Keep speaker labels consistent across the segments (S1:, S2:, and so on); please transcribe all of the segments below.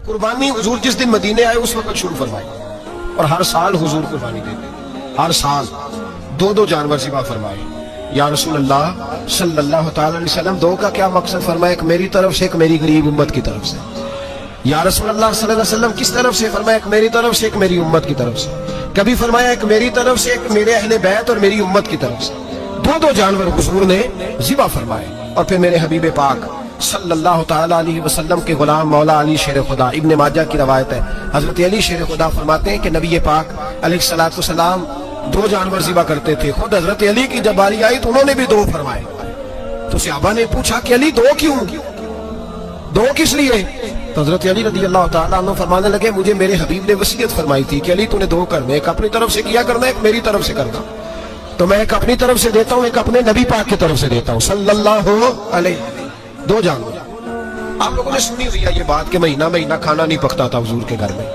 S1: कुर्बानी हुजूर जिस दिन मदीने आए उस वक्त शुरू फरमाई, और हर साल हुजूर कुर्बानी देते, हर साल दो जानवर ज़िबा फरमाए। या रसूल अल्लाह सल्लल्लाहु तआला अलैहि वसल्लम, दो का क्या मकसद फरमाया? एक मेरी तरफ से, एक मेरी गरीब उम्मत की तरफ से। या रसूल अल्लाह सल्लल्लाहु अलैहि वसल्लम किस तरफ से फरमाया? एक मेरी तरफ से, एक मेरी उम्मत की तरफ से। कभी फरमाया एक मेरी तरफ से, एक मेरे अहले बैत और मेरी उम्मत की तरफ से। दो जानवर हुजूर ने ज़िबा फरमाए। और फिर मेरे हबीब पाक सल्लल्लाहु तआला अलैहि वसल्लम के गुलाम मौला अली शेर खुदा, इब्ने माजा की रवायत है, हजरत अली शेर खुदा फरमाते हैं कि नबी पाक अलैहिस्सलातु वस्सलाम दो जानवर ज़िबा करते थे। खुद हजरत अली की जब बारी आई तो उन्होंने भी दो फरमाए। तो सहाबा ने पूछा कि अली दो क्यों, दो किस लिए? तो हजरत अली रज़ी अल्लाह तआला अन्हु फरमाने लगे, मुझे मेरे हबीब ने वसीयत फरमाई थी कि अली तूने दो करना, एक अपनी तरफ से किया करना, एक मेरी तरफ से करना। तो मैं एक अपनी तरफ से देता हूँ, एक अपने नबी पाक की तरफ से देता हूँ सल्लल्लाहु अलैहि। दो जानवर। आप लोगों ने सुनी हुई है ये बात कि महीना महीना खाना नहीं पकता था हुजूर के घर में।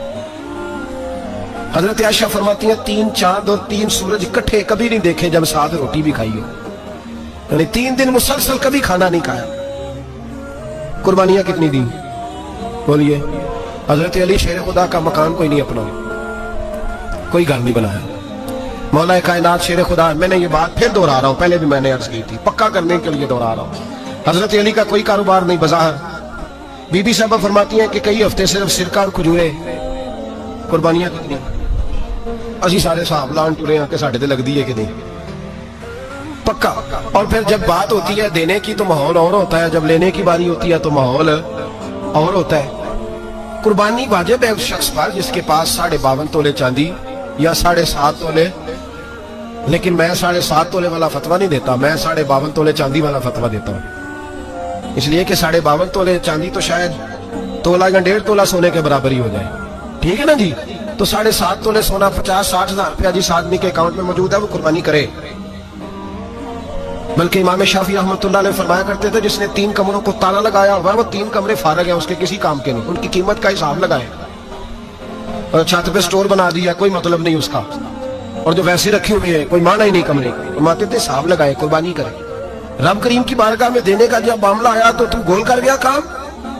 S1: हजरत आयशा फरमाती हैं 3 चांद और 3 सूरज इकट्ठे कभी नहीं देखे जब साथ रोटी भी खाई हो, यानी 3 दिन मुसलसल कभी खाना नहीं खाया। कुर्बानियां कितनी दी बोलिए? हजरत अली शेर खुदा का मकान कोई नहीं अपना, कोई घर नहीं बनाया। मौला कायनात शेर खुदा, मैंने ये बात फिर दोहरा रहा हूं, पहले भी मैंने अर्ज की थी, पक्का करने के लिए दोहरा रहा हूं। हजरत अली का कोई कारोबार नहीं बज़ाहिर। बीबी साहबा फरमाती हैं कि कई हफ्ते सिर्फ सिरका और खजूरे। कुर्बानियां कितनी? असी सारे साहब लान टुरे हैं कि साढ़े ते लगदी है कि नहीं, पक्का। और फिर जब बात होती है देने की तो माहौल और होता है, जब लेने की बारी होती है तो माहौल और होता है। कुर्बानी वाजिब है उस शख्स पर जिसके पास 52.5 तोले चांदी या 7.5 तोले, लेकिन मैं 7.5 तोले वाला फतवा नहीं देता, मैं 52.5 तोले चांदी वाला फतवा देता हूँ। इसलिए कि 52.5 तोले चांदी तो शायद तोला या 1.5 तोला सोने के बराबर ही हो जाए, ठीक है ना जी। तो 7.5 तोले सोना 50-60 हजार रुपया जिस आदमी के अकाउंट में मौजूद है वो कुर्बानी करे। बल्कि इमाम शाफी रहमतुल्लाह अलैह फरमाया करते थे, जिसने 3 कमरों को ताला लगाया हुआ वो 3 कमरे फारग हैं, उसके किसी काम के नहीं, उनकी कीमत का हिसाब लगाए। और छत पे स्टोर बना दिया, कोई मतलब नहीं उसका, और जो वैसे रखी हुई है कोई माना ही नहीं कमरे का, फरमाते थे हिसाब लगाए, कुर्बानी करे। रब करीम की बारगाह में देने का जब मामला आया तो तू गोल कर गया काम।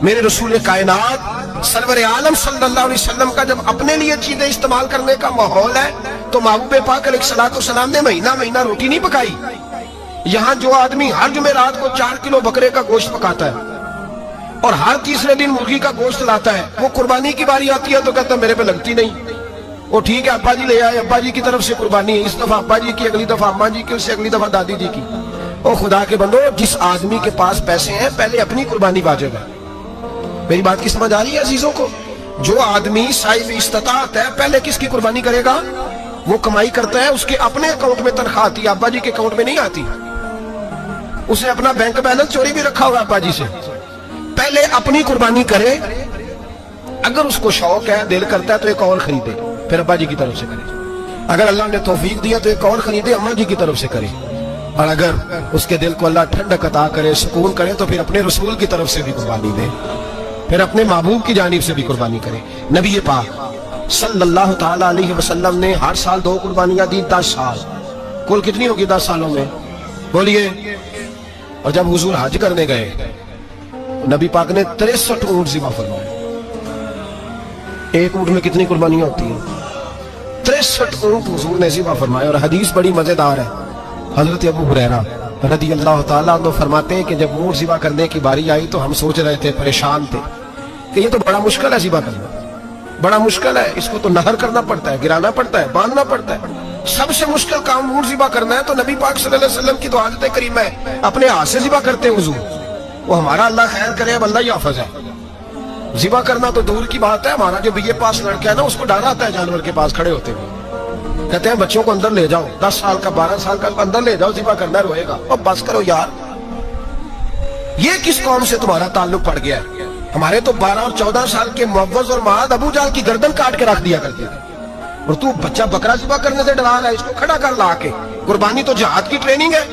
S1: मेरे रसूल कायनात सरवर आलम सल्लल्लाहु अलैहि वसल्लम का जब अपने लिए चीजें इस्तेमाल करने का माहौल है तो महबूब पाक अलैहिस्सलाम ने महीना महीना रोटी नहीं पकाई। यहाँ जो आदमी हर जुमेरात को 4 किलो बकरे का गोश्त पकाता है और हर तीसरे दिन मुर्गी का गोश्त लाता है, वो कुर्बानी की बारी आती है तो कहता मेरे पे लगती नहीं। वो ठीक है अब्बा जी ले आए, अब्बा जी की तरफ से कुर्बानी है, इस दफा अब्बा जी की, अगली दफा अम्मा जी की, उससे अगली दफा दादी जी की। ओ खुदा के बंदो, जिस आदमी के पास पैसे हैं पहले अपनी कुर्बानी वाजिब है। मेरी बात की समझ आ रही है अजीजों को? जो आदमी साहिब इस्तात है पहले किसकी कुर्बानी करेगा? वो कमाई करता है, उसके अपने अकाउंट में तनख्वाह आती है, अब्बा जी के अकाउंट में नहीं आती। उसने अपना बैंक बैलेंस चोरी भी रखा हुआ अब्बा जी से। पहले अपनी कुर्बानी करे, अगर उसको शौक है, दिल करता है तो एक और खरीदे, फिर अब्बा जी की तरफ से करे। अगर अल्लाह ने तौफीक दिया तो एक और खरीदे, अम्मा जी की तरफ से करे। और अगर उसके दिल को अल्लाह ठंडक अता करे, सुकून करे, तो फिर अपने रसूल की तरफ से भी कुर्बानी दे, फिर अपने महबूब की जानिब से भी कुर्बानी करे। नबी पाक सल्लल्लाहु तआला अलैहि वसल्लम ने हर साल 2 कुर्बानियां दी, 10 साल। कुल कितनी होगी 10 सालों में बोलिए? और जब हुजूर हज करने गए नबी पाक ने 63 ऊंट ज़िबा फरमाए। एक ऊंट में कितनी कुर्बानियां होती हैं? 63 ऊंट हुजूर ने ज़िबा फरमाए। और हदीस बड़ी मजेदार है, हजरत अबू हुरैरा रज़ी अल्लाह तआला अन्हु फरमाते हैं कि जब ऊंट ज़िबा करने की बारी आई तो हम सोच रहे थे, परेशान थे कि ये तो बड़ा मुश्किल है ज़िबा करना, बड़ा मुश्किल है, इसको तो नहर करना पड़ता है, गिराना पड़ता है, बांधना पड़ता है। सबसे मुश्किल काम ऊंट ज़िबा करना है। तो नबी पाक सल्लल्लाहु अलैहि वसल्लम की तो आदत करीमा है, अपने हाथ से ज़िबा करते हैं हुजूर। वो हमारा अल्लाह खैर करे, अब अल्लाह ही हाफ़िज़ है। ज़िबा करना तो दूर की बात है, हमारा जो बीए पास लड़का है ना उसको डर आता है जानवर के पास खड़े होते हुए। कहते हैं बच्चों को अंदर ले जाओ, 10 साल का 12 साल का अंदर ले जाओ, ज़िबा करना, रोएगा। और बस करो यार, ये किस कौम से तुम्हारा ताल्लुक पड़ गया है? हमारे तो 12 और 14 साल के मुअव्वज़ और माद अबू जाल की गर्दन काट के रख दिया करते थे, और तू बच्चा बकरा ज़िबा करने से डरा रहा है। इसको खड़ा कर ला के, कुर्बानी तो जहाद की ट्रेनिंग है,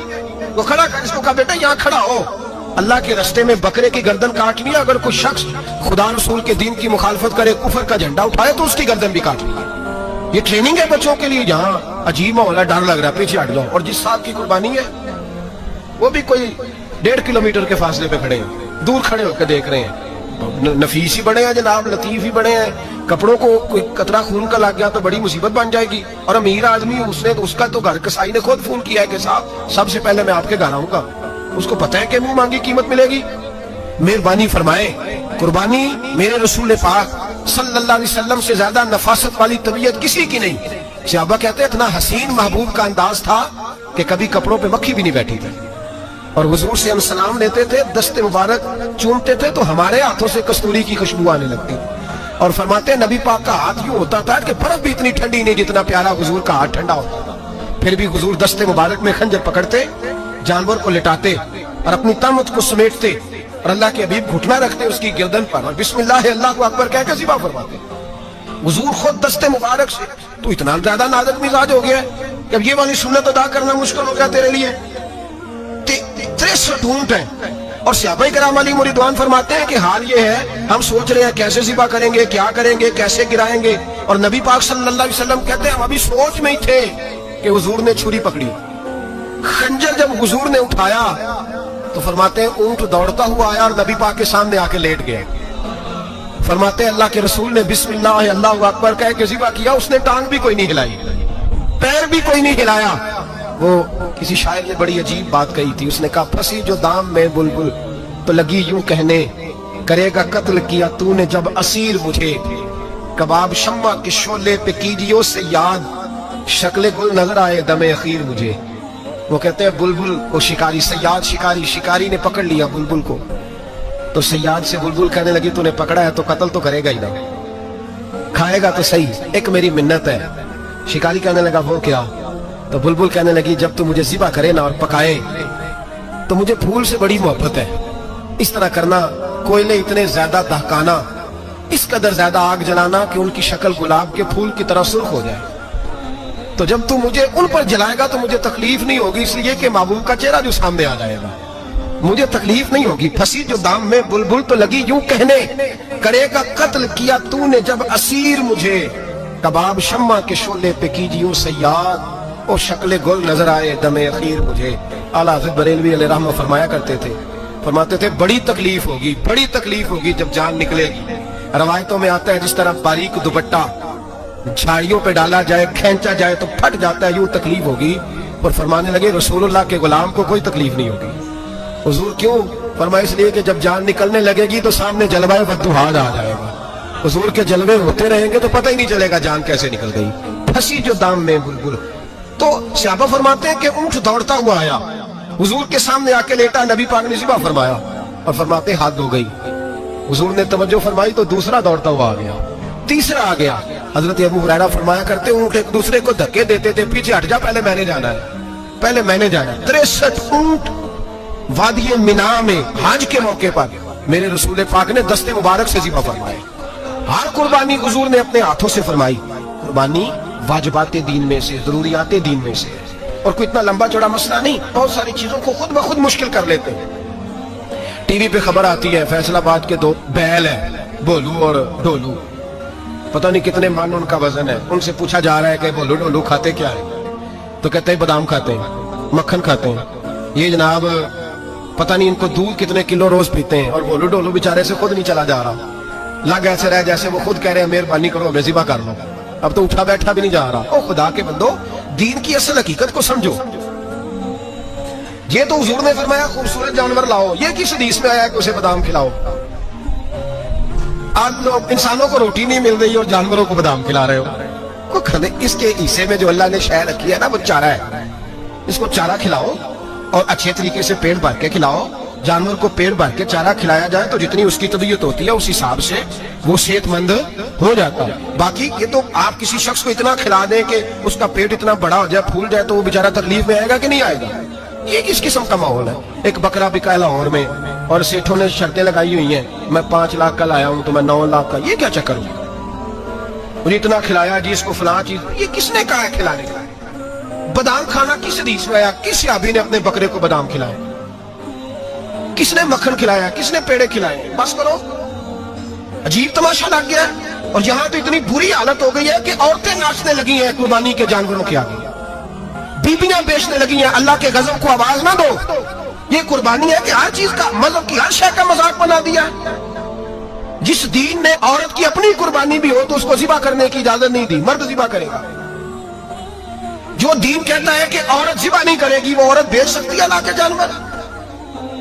S1: वो खड़ा कर, इसको कहा बेटा यहाँ खड़ा हो। अल्लाह के रास्ते में बकरे की गर्दन काट लिया, अगर कोई शख्स खुदा रसूल के दीन की मुखालफत करे, कुफर का झंडा उठाए तो उसकी गर्दन भी काट लिया। ये ट्रेनिंग है बच्चों के लिए। यहाँ अजीब माहौल है, डर लग रहा है, पीछे हट जाओ। और जिस साहब की कुर्बानी है वो भी कोई 1.5 किलोमीटर के फासले पे खड़े हैं, दूर खड़े होकर देख रहे हैं। नफीस ही बने हैं जनाब, लतीफ ही बने हैं, कपड़ों को कोई कतरा खून का लग गया तो बड़ी मुसीबत बन जाएगी। और अमीर आदमी उसने तो उसका तो घर कसाई ने खुद फोन किया है कि साहब सबसे पहले मैं आपके घर आऊंगा, उसको पता है कि मुंह मांगी कीमत मिलेगी। मेहरबानी फरमाए, कुर्बानी मेरे रसूल पाक सल्लल्लाहु अलैहि वसल्लम से ज्यादा नफासत वाली तबीयत किसी की नहीं। सहाबा कहते हैं इतना हसीन महबूब का अंदाज था कि कभी कपड़ों पे मक्खी भी नहीं बैठी थी। और हुजूर से हम सलाम लेते थे, दस्ते मुबारक चूमते थे तो हमारे हाथों से कस्तूरी की खुशबू आने लगती। और फरमाते हैं नबी पाक का हाथ यूं होता था कि बर्फ भी इतनी ठंडी नहीं जितना प्यारा हुजूर का हाथ ठंडा होता था। फिर भी हुजूर दस्ते मुबारक में खंजर पकड़ते, जानवर को लिटाते और अपनी तमत को समेटते और अल्लाह के हबीब घुटना रखते उसकी गर्दन पर और बिस्मिल्लाह अल्लाहु अकबर कहकर ज़िबा फरमाते। हुजूर खुद दस्ते मुबारक से तो इतना ज्यादा नाजुक मिजाज हो गया कि अब ये वाली सुन्नत अदा करना मुश्किल हो गया तेरे लिए। 63 ऊंट हैं और सहाबाए किराम अलैहिम रिदवान फरमाते हैं कि हाल ये है, हम सोच रहे हैं कैसे ज़िबा करेंगे, क्या करेंगे, कैसे गिराएंगे। और नबी पाक सल्लल्लाहु अलैहि वसल्लम कहते हैं हम अभी सोच में ही थे कि हुजूर ने छुरी पकड़ी, खंजर जब हुजूर ने उठाया तो फरमाते हैं ऊंट दौड़ता हुआ आया और नबी पाक के सामने आके लेट गया। फरमाते हैं अल्लाह के रसूल ने बिस्मिल्लाह अल्लाहु अकबर कह के ज़िबा किया, उसने टांग भी कोई नहीं हिलाई, पैर भी कोई नहीं हिलाया। वो किसी शायर ने बड़ी अजीब बात कही थी, उसने कहा फंसी जो दाम में बुलबुल तो लगी यूं कहने, करेगा कत्ल किया तूने जब असीर मुझे, कबाब शम्मा के शोले पे कीजियो से याद, शक्ल गुल नजर आए दमे अखीर मुझे। वो कहते हैं बुलबुल को शिकारी, सयाद शिकारी ने पकड़ लिया बुलबुल को, तो सयाद से बुलबुल कहने लगी तूने पकड़ा है तो कत्ल तो करेगा ही ना, खाएगा तो सही, एक मेरी मिन्नत है। शिकारी कहने लगा वो क्या? तो बुलबुल कहने लगी जब तू मुझे ज़िबा करे ना और पकाए तो मुझे फूल से बड़ी मोहब्बत है, इस तरह करना, कोयले इतने ज्यादा दहकाना, इस कदर ज्यादा आग जलाना कि उनकी शक्ल गुलाब के फूल की तरह सुर्ख हो जाए। तो जब तू मुझे उन पर जलाएगा तो मुझे तकलीफ नहीं होगी, इसलिए कि महबूब का चेहरा जो सामने आ जाएगा, मुझे तकलीफ नहीं होगी। फंसी जो दाम में बुलबुल तो लगी यूं कहने, करेगा कत्ल किया तूने जब असीर मुझे, कबाब शम्मा के शोले पे कीजियो सयाद, और शक्ल गुल नजर आए दमे अखीर मुझे। आला हज़रत बरेलवी अलैहि रहमत फरमाया करते थे, फरमाते थे बड़ी तकलीफ होगी जब जान निकलेगी। रवायतों में आता है जिस तरह बारीक दुपट्टा झाड़ियों पे डाला जाए, खींचा जाए तो फट जाता है, यूं तकलीफ होगी। और फरमाने लगे रसूलुल्लाह के गुलाम को कोई तकलीफ नहीं होगी। हुजूर क्यों? फरमाया इसलिए कि जब जान निकलने लगेगी तो सामने जलवाए बद्दुहाद आ जाएगा, हुजूर के जलवे होते रहेंगे तो पता ही नहीं चलेगा जान कैसे निकल गई। फंसी जो दाम में बुलबुल। तो सहाबा फरमाते हैं कि ऊंट दौड़ता हुआ आया, हुजूर के सामने आके लेटा, नबी पाक ने ज़िबा फरमाया और फरमाते हाथ धो गई। हुजूर ने तवज्जो फरमाई तो दूसरा दौड़ता हुआ आ गया, तीसरा आ गया। हजरत अबू हुरैरा फरमाया करते ऊंट एक दूसरे को धक्के देते थे, पीछे हट जा, पहले मैंने जाना है, पहले मैंने जाना है। 63 ऊंट वादी मिना में हज के मौके पर मेरे रसूल पाक ने दस्ते मुबारक से ज़िबा फरमाए। हर कुर्बानी हुजूर ने अपने हाथों से फरमाई। कुर्बानी वाजिबाते दीन में से, जरूरियाते दीन में से, और कोई इतना लंबा चौड़ा मसला नहीं। बहुत सारी चीजों को खुद ब खुद मुश्किल कर लेते हैं। टीवी पे खबर आती है फैसलाबाद के दो बैल है, बोलू और डोलू, पता नहीं कितने मन उनका वजन है। उनसे पूछा जा रहा है कि बोलू डोलू खाते क्या है, तो कहते हैं बादाम खाते हैं, मक्खन खाते हैं। ये जनाब पता नहीं इनको दूध कितने किलो रोज पीते हैं, और बोलू डोलू बेचारे से खुद नहीं चला जा रहा, लग ऐसे रहे जैसे वो खुद कह रहे हैं मेहरबानी करो हमें ज़िबा कर लो, अब तो उठा बैठा भी नहीं जा रहा। ओ खुदा के बंदो, दीन की असल हकीकत को समझो। ये तो हुजूर ने फरमाया खूबसूरत जानवर लाओ, ये किस हदीस में आया है कि उसे बादाम खिलाओ? आज लोग इंसानों को रोटी नहीं मिल रही और जानवरों को बादाम खिला रहे हो। को खाने इसके हिस्से में जो अल्लाह ने शय रखी है ना वो चारा है, इसको चारा खिलाओ और अच्छे तरीके से पेट भर के खिलाओ। जानवर को पेट भर के चारा खिलाया जाए तो जितनी उसकी तबीयत होती है उस हिसाब से वो सेहतमंद हो जाता है। बाकी ये तो आप किसी शख्स को इतना खिला दें कि उसका पेट इतना बड़ा हो जाए, फूल जाए, तो वो बेचारा तकलीफ में आएगा कि नहीं आएगा? ये किस किस्म का माहौल है? एक बकरा बिका लाहौर में और सेठों ने शर्तें लगाई हुई हैं, मैं 5 लाख का लाया हूं तो मैं 9 लाख का। ये क्या चक्कर हुआ? मुझे इतना खिलाया जी, इसको फलां चीज, ये किसने कहा है खिलाने का? बादाम खाना किस हदीस में आया? किस सहाबी ने अपने बकरे को बादाम खिलाया? किसने मक्खन खिलाया? किसने पेड़े खिलाए? बस करो, अजीब तमाशा लग गया। और यहाँ तो इतनी बुरी हालत हो गई है कि औरतें नाचने लगी हैं कुर्बानी के जानवरों के आगे, बीबियां बेचने लगी हैं। अल्लाह के गजब को आवाज ना दो। ये कुर्बानी है कि हर चीज का, मजहब की हर शय का मजाक बना दिया। जिस दीन ने औरत की अपनी कुर्बानी भी हो तो उसको ज़िबा करने की इजाजत नहीं दी, मर्द ज़िबा करेगा। जो दीन कहता है कि औरत ज़िबा नहीं करेगी, वो औरत बेच सकती है ला के जानवर।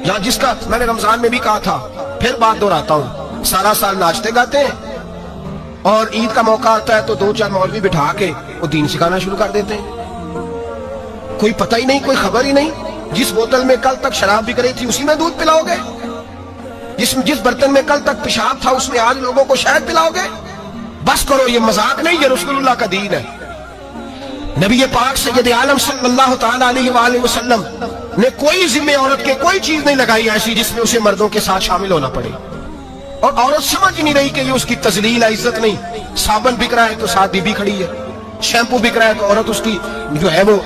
S1: या जिसका मैंने रमजान में भी कहा था, फिर बात दोहराता हूं, सारा साल नाचते गाते हैं और ईद का मौका आता है तो 2-4 मौलवी बिठा के वो दीन सिखाना शुरू कर देते हैं। कोई पता ही नहीं, कोई खबर ही नहीं। जिस बोतल में कल तक शराब बिक रही थी उसी में दूध पिलाओगे? जिस बर्तन में कल तक पेशाब था उसमें आज लोगों को शहद पिलाओगे? बस करो, ये मजाक नहीं, ये रसूलुल्लाह का दीन है। नबी पाक सैयद आलम सल्लल्लाहु तआला अलैहि वसल्लम ने कोई जिम्मे औरत के कोई चीज नहीं लगाई ऐसी जिसमें उसे मर्दों के साथ शामिल होना पड़े। और औरत समझ ही नहीं रही कि ये उसकी तजलील है, इज्जत नहीं। साबुन बिक रहा है तो साथ बीबी खड़ी है, शैम्पू बिक रहा है तो औरत उसकी जो है वो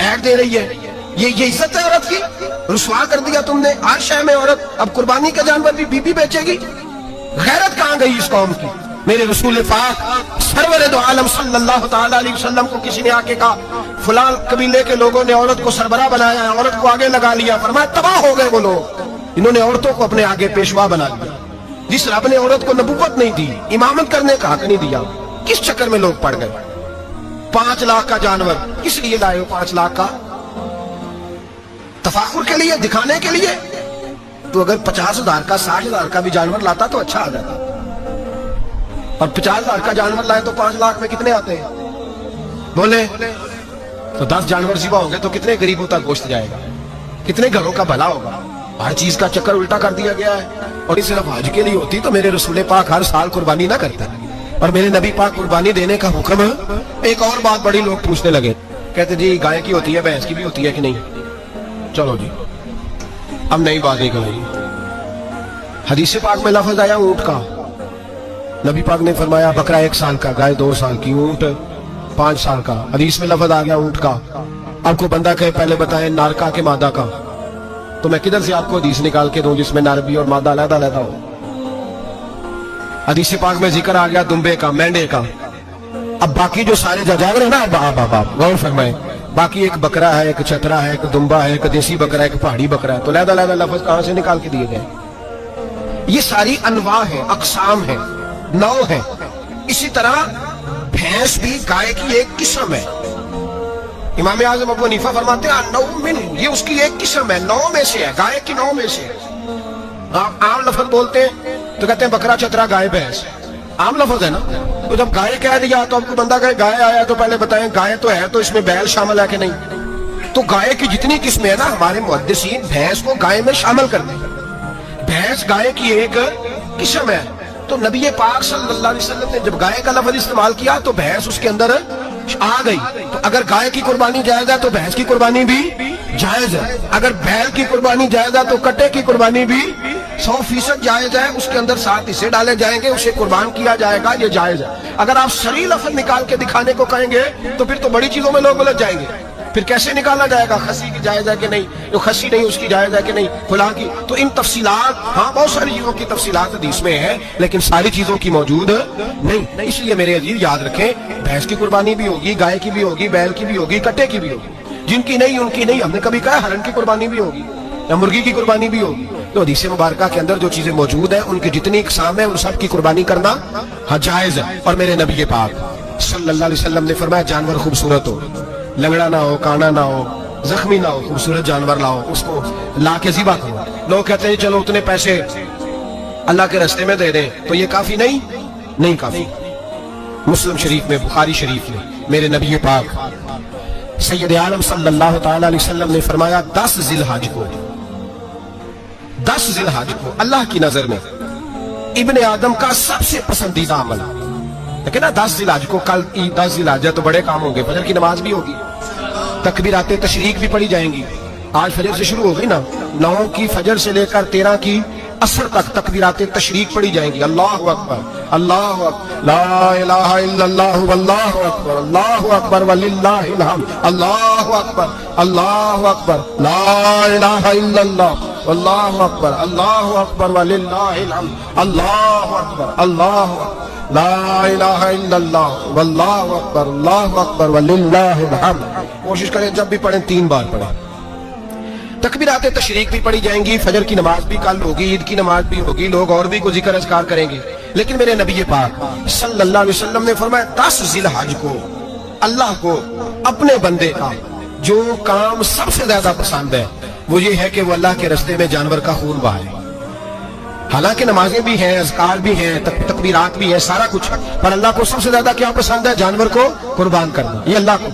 S1: ऐड दे रही है। ये इज्जत है औरत की? रुसवा कर दिया तुमने। हर शय में औरत, अब कुर्बानी का जानवर भी बीबी बेचेगी? गैरत कहां गई इस कौम की? मेरे रसूल पाक सरवर दो आलम सल्लल्लाहु तआला अलैहि वसल्लम को किसी ने आके कहा, फलां कबीले के लोगों ने औरत को सरबराह बनाया है, औरत को आगे लगा लिया। फरमाया तबाह हो गए वो लोग, इन्होंने औरतों को अपने आगे पेशवा बना लिया। जिस रब ने औरत को नबूवत नहीं दी, इमामत करने का हक नहीं दिया, किस चक्कर में लोग पड़ गए? 5 लाख का जानवर किस लिए लाए हो? 5 लाख का तफाखुर के लिए, दिखाने के लिए? तो अगर 50,000 का 60,000 का भी जानवर लाता तो अच्छा आ जाता। और 50,000 का जानवर लाए तो 5 लाख में कितने आते हैं? बोले तो 10 जानवर ज़िबा होंगे तो कितने गरीबों तक गोश्त जाएगा, कितने घरों का भला होगा। हर चीज का चक्कर उल्टा कर दिया गया है। और ये सिर्फ हज के लिए होती तो मेरे रसूल पाक हर साल कुर्बानी ना करता, और मेरे नबी पाक कुर्बानी देने का हुक्म है। एक और बात बड़ी लोग पूछने लगे, कहते जी गाय की होती है, भैंस की भी होती है कि नहीं? चलो जी, अब नई बात एक आई। हदीस पाक में लफ्ज आया ऊंट का, नबी पाक ने फरमाया बकरा 1 साल का, गाय 2 साल की, ऊंट 5 साल का। हदीस में लफ्ज आ गया ऊंट का। आपको बंदा कहे पहले बताए नारका के मादा का, तो मैं किधर से आपको हदीस निकाल के दूं जिसमें नार भी और मादा अलग-अलग हो? हदीस पाक में जिक्र आ गया दुम्बे का, मेंढे का। अब बाकी जो सारे जागर है ना, बाप गौर फरमाए, बाकी एक बकरा है, एक चतरा है, एक दुम्बा है, एक देसी बकरा है, एक पहाड़ी बकरा है, तो लहदा लफ्ज कहां से निकाल के दिए गए? ये सारी अनवा है, अकसाम है, नौ है। इसी तरह भैंस भी गाय की एक किस्म है। इमाम आज़म अबू हनीफा फरमाते हैं नौ मिन, ये उसकी एक किस्म है, 9 में से है, गाय की 9 में से। आप आम लफ्ज बोलते हैं तो कहते हैं बकरा चतरा गाय भैंस, आम लफ्ज है ना। तो जब गाय कह दिया तो आपको बंदा कहे गाय आया तो पहले बताएं गाय तो है, तो इसमें बैल शामिल है कि नहीं? तो गाय की जितनी किस्में है ना, हमारे मुहद्दिसीन भैंस को गाय में शामिल कर दें। भैंस गाय की एक किस्म है। तो नबी पाक सल्लल्लाहु अलैहि वसल्लम ने जब गाय का लफ्ज इस्तेमाल किया तो भैंस उसके अंदर आ गई। तो अगर गाय की कुर्बानी जायज है तो भैंस की कुर्बानी भी जायज है। अगर बैल की कुर्बानी जायज है तो कट्टे की कुर्बानी भी 100% जायज है। उसके अंदर 7 हिस्से डाले जाएंगे, उसे कुर्बान किया जाएगा, ये जायज है। अगर आप सही लफ्ज निकाल के दिखाने को कहेंगे तो फिर तो बड़ी चीजों में लोग उलझ जाएंगे। फिर कैसे निकाला जाएगा खसी की जायज है कि नहीं, जो खसी नहीं उसकी जायज है कि नहीं, फुला की? तो इन तफसीलात, हाँ बहुत सारी चीजों की तफसीलात हदीस में है, लेकिन सारी चीजों की मौजूद नहीं। इसलिए मेरे अजीज याद रखें, भैंस की कुर्बानी भी होगी, गाय की भी होगी, बैल की भी होगी, कट्टे की भी होगी। जिनकी नहीं उनकी नहीं। हमने कभी कहा हरण की कुर्बानी भी होगी या मुर्गी की कुर्बानी भी होगी। तो हदीस मुबारका के अंदर जो चीजें मौजूद है उनकी जितनी इकसाम है उन सब की कुर्बानी करना हाँ जायज है। और मेरे नबी पाक सल्लल्लाहु अलैहि वसल्लम ने फरमाया जानवर खूबसूरत हो, लंगड़ा ना हो, काना ना हो, जख्मी ना हो, खूबसूरत जानवर लाओ, उसको ला के ज़िबा करो। लोग कहते हैं चलो उतने पैसे अल्लाह के रास्ते में दे दें, तो ये काफी नहीं काफी। मुस्लिम शरीफ में, बुखारी शरीफ में मेरे नबी पाक सैयद आलम सल्लल्लाहु तआला अलैहि वसल्लम ने फरमाया 10 ज़िलहज को अल्लाह की नजर में इब्ने आदम का सबसे पसंदीदा अमल। लेकिन ना 10 ज़िलहज को, कल 10 ज़िलहज है तो बड़े काम होंगे, फजर की नमाज भी होगी, तकबीराते तशरीक भी पढ़ी जाएंगी। आज फजर से शुरू हो गई ना, 9 की फजर से लेकर 13 की असर तक तकबीराते तशरीक पढ़ी जाएंगी। अल्लाहु अकबर, अल्लाहु अकबर, ला इलाहा इल्लल्लाह वल्लाहु अकबर, अल्लाहु अकबर वलिल्लाहिल हम्द, अल्लाहु अकबर, अल्लाहु अकबर, ला इलाहा इल्लल्लाह वल्लाहु अकबर, अल्लाहु अकबर वलिल्लाहिल हम्द, अल्लाहु अकबर, अल्लाहु अकबर, ला इलाहा इल्लल्लाह वल्लाहु अकबर, अल्लाहु अकबर वलिल्लाहिल हम्द। कोशिश करें जब भी पढ़ें 3 बार पढ़ें। तकबीरात तशरीक भी पढ़ी जाएंगी, फजर की नमाज भी कल होगी, ईद की नमाज भी होगी, लोग और भी कुछ जिक्र अज़कार करेंगे। लेकिन मेरे नबी पाक सल्लल्लाहु अलैहि वसल्लम ने फरमाया 10 ज़िलहज को अल्लाह को अपने बंदे का जो काम सबसे ज्यादा पसंद है वो ये है कि वो अल्लाह के रास्ते में जानवर का खून बहाए। हालांकि नमाजें भी हैं, अज़कार भी हैं, तकबीरात भी हैं, सारा कुछ, पर अल्लाह को सबसे ज्यादा क्या पसंद है? जानवर को कुर्बान करना। ये अल्लाह को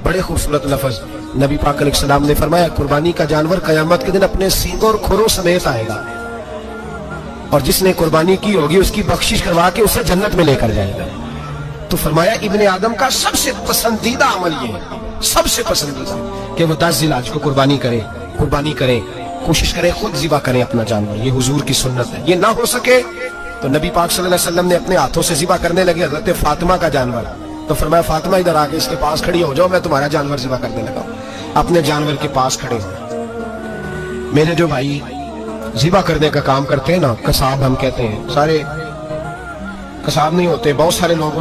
S1: बड़े खूबसूरत लफ्ज नबी पाक अलैहिस्सलाम ने फरमाया, कुर्बानी का जानवर कयामत के दिन अपने सींगों और खुरों समेत आएगा और जिसने कुर्बानी की होगी उसकी बख्शिश करवा के उसे जन्नत में लेकर जाएगा। तो फरमाया इब्ने आदम का सबसे पसंदीदा अमल ये है, सबसे पसंदीदा, कि वो 10 ज़िलहज को कुर्बानी करे, कोशिश करे खुद ज़िबा करें अपना जानवर। ये हुजूर की सुन्नत है। ये ना हो सके तो नबी पाक सल्लल्लाहु अलैहि वसल्लम ने अपने हाथों से ज़िबा करने लगे हज़रत फातिमा का जानवर। तो फरमाया फातिमा इधर आके इसके पास खड़ी हो जाओ, मैं तुम्हारा जानवर ज़िबा करने लगा। अपने जानवर के पास खड़े हो। मेरे जो भाई ज़िबा करने का काम करते हैं ना, कसाब हम कहते हैं, सारे कसाब नहीं होते, बहुत सारे लोग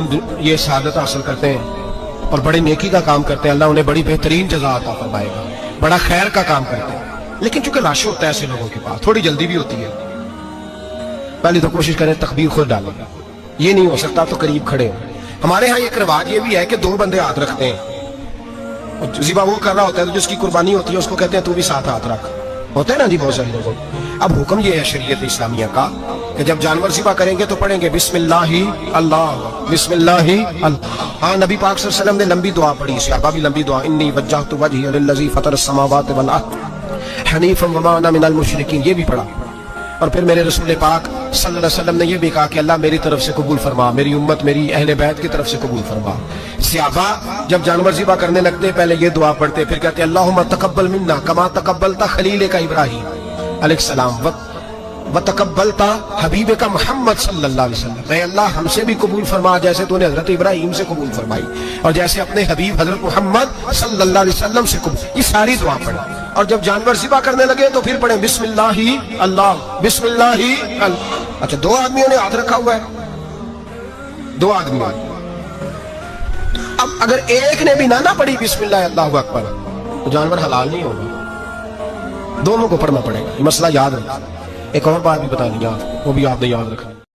S1: ये शहादत हासिल करते हैं और बड़े नेकी का काम करते हैं, अल्लाह उन्हें बड़ी बेहतरीन जज़ा अता फरमाएगा, बड़ा खैर का काम करते हैं। लेकिन चूंकि रश होता है ऐसे लोगों के पास, थोड़ी जल्दी भी होती है, पहले तो कोशिश करें तकबीर खुद डालेगा, ये नहीं हो सकता तो करीब खड़े हो। हमारे यहाँ एक रिवाज ये भी है कि 2 बंदे हाथ रखते हैं, ज़िबा वो कर रहा होता है तो जिसकी कुर्बानी होती है उसको कहते हैं तू भी साथ हाथ रख, होते हैं ना जी बहुत सारे लोगों। अब हुक्म ये है शरीयत इस्लामिया का कि जब जानवर ज़िबा करेंगे तो पढ़ेंगे बिस्मिल्लाहि अल्लाह, बिस्मिल्लाहि अल्लाह। हाँ, नबी पाक सल्लल्लाहु अलैहि वसल्लम ने लंबी दुआ पढ़ी, सहाबा भी लंबी दुआ, इन्नी वज्जहतु वजहिया लिल्लज़ी फ़तरस समावाति वल अर्द हनीफन वमा अना मिनल मुशरिकीन, ये भी पढ़ा। और फिर मेरे रसूल पाक सल्लल्लाहु अलैहि वसल्लम ने ये भी कहा कि अल्लाह मेरी तरफ से कबूल फरमा, मेरी उम्मत, मेरी अहले बैत की तरफ से कबूल फरमा। सहाबा जब जानवर ज़िबा करने लगते पहले ये दुआ पढ़ते, फिर कहते अल्लाहुम्मा तक़ब्बल मिन्ना कमा तक़ब्बलता खलील का इब्राहीम अलैहिस्सलाम व तक़ब्बलता हबीब का मोहम्मद सल्लल्लाहु अलैहि वसल्लम, अल्लाह हमसे भी कबूल फरमा जैसे तूने हजरत इब्राहीम से कबूल फरमाई और जैसे अपने हबीब हजरत मोहम्मद सल्लल्लाहु अलैहि वसल्लम से कबूल। ये सारी दुआ पढ़ा और जब जानवर ज़िबा करने लगे तो फिर पढ़े बिस्मिल्लाहि अल्लाह, बिस्मिल्लाहि अल्लाह। अच्छा, 2 आदमियों ने हाथ रखा हुआ है, 2 आदमियों। अब अगर एक ने भी ना पढ़ी बिस्मिल्लाह अल्लाहु अकबर तो जानवर हलाल नहीं होगा, दोनों को पढ़ना पड़ेगा। ये मसला याद रखना। एक और बात भी बता दी, वो भी आपने याद रखना।